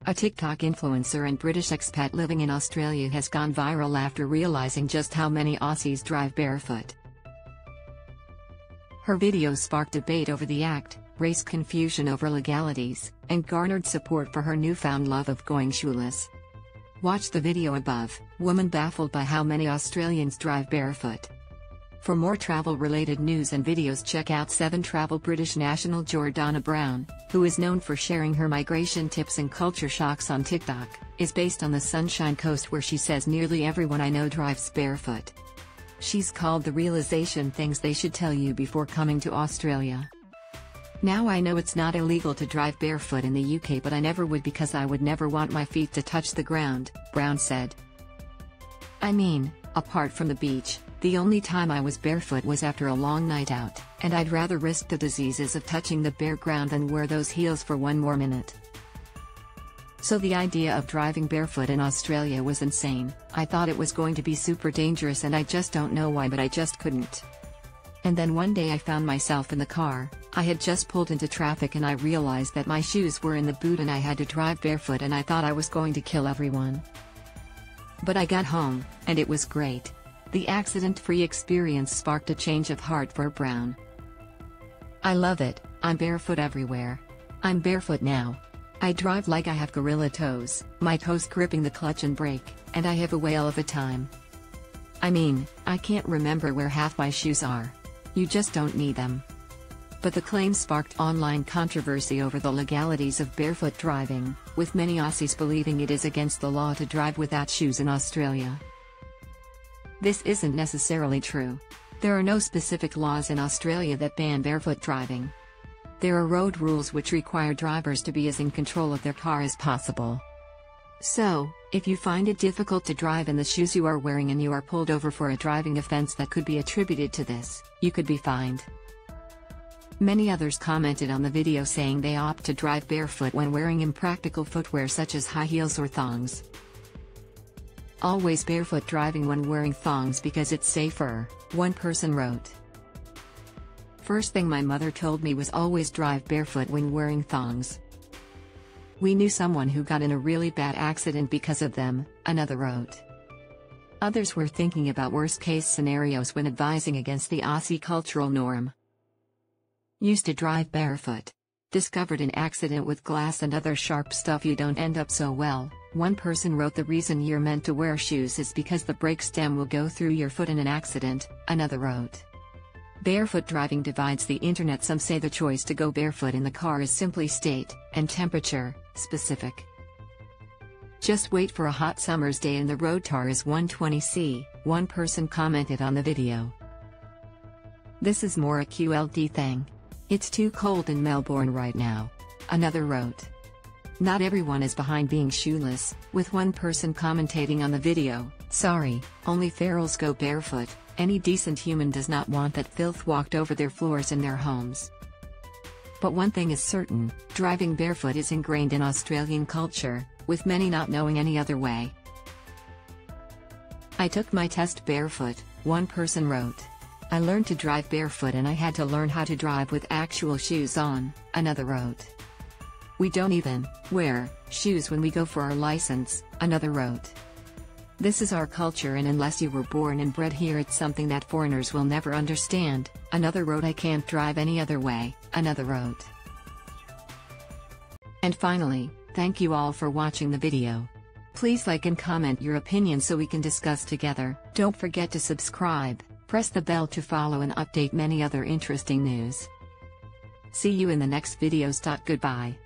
A TikTok influencer and British expat living in Australia has gone viral after realizing just how many Aussies drive barefoot. Her video sparked debate over the act, raised confusion over legalities, and garnered support for her newfound love of going shoeless. Watch the video above. Woman baffled by how many Australians drive barefoot. For more travel-related news and videos, check out 7 Travel. British national Jordana Brown, who is known for sharing her migration tips and culture shocks on TikTok, is based on the Sunshine Coast, where she says nearly everyone I know drives barefoot. She's called the realization things they should tell you before coming to Australia. Now I know it's not illegal to drive barefoot in the UK, but I never would because I would never want my feet to touch the ground, Brown said. I mean, apart from the beach, the only time I was barefoot was after a long night out, and I'd rather risk the diseases of touching the bare ground than wear those heels for one more minute. So the idea of driving barefoot in Australia was insane. I thought it was going to be super dangerous, and I just don't know why, but I just couldn't. And then one day I found myself in the car. I had just pulled into traffic and I realized that my shoes were in the boot and I had to drive barefoot, and I thought I was going to kill everyone. But I got home, and it was great. The accident-free experience sparked a change of heart for Brown. I love it. I'm barefoot everywhere. I'm barefoot now. I drive like I have gorilla toes, my toes gripping the clutch and brake, and I have a whale of a time. I mean, I can't remember where half my shoes are. You just don't need them. But the claim sparked online controversy over the legalities of barefoot driving, with many Aussies believing it is against the law to drive without shoes in Australia. This isn't necessarily true. There are no specific laws in Australia that ban barefoot driving. There are road rules which require drivers to be as in control of their car as possible. So, if you find it difficult to drive in the shoes you are wearing and you are pulled over for a driving offense that could be attributed to this, you could be fined. Many others commented on the video saying they opt to drive barefoot when wearing impractical footwear such as high heels or thongs. Always barefoot driving when wearing thongs because it's safer, one person wrote. First thing my mother told me was always drive barefoot when wearing thongs. We knew someone who got in a really bad accident because of them, another wrote. Others were thinking about worst-case scenarios when advising against the Aussie cultural norm. Used to drive barefoot. Discovered an accident with glass and other sharp stuff, you don't end up so well. One person wrote the reason you're meant to wear shoes is because the brake stem will go through your foot in an accident, another wrote. Barefoot driving divides the internet. Some say the choice to go barefoot in the car is simply state and temperature specific. Just wait for a hot summer's day and the road tar is 120°C, one person commented on the video. This is more a QLD thing. It's too cold in Melbourne right now, another wrote. Not everyone is behind being shoeless, with one person commentating on the video, sorry, only ferals go barefoot. Any decent human does not want that filth walked over their floors in their homes. But one thing is certain, driving barefoot is ingrained in Australian culture, with many not knowing any other way. I took my test barefoot, one person wrote. I learned to drive barefoot and I had to learn how to drive with actual shoes on, another wrote. We don't even wear shoes when we go for our license, another wrote. This is our culture, and unless you were born and bred here, it's something that foreigners will never understand, another wrote. I can't drive any other way, another wrote. And finally, thank you all for watching the video. Please like and comment your opinion so we can discuss together. Don't forget to subscribe, press the bell to follow and update many other interesting news. See you in the next videos. Goodbye.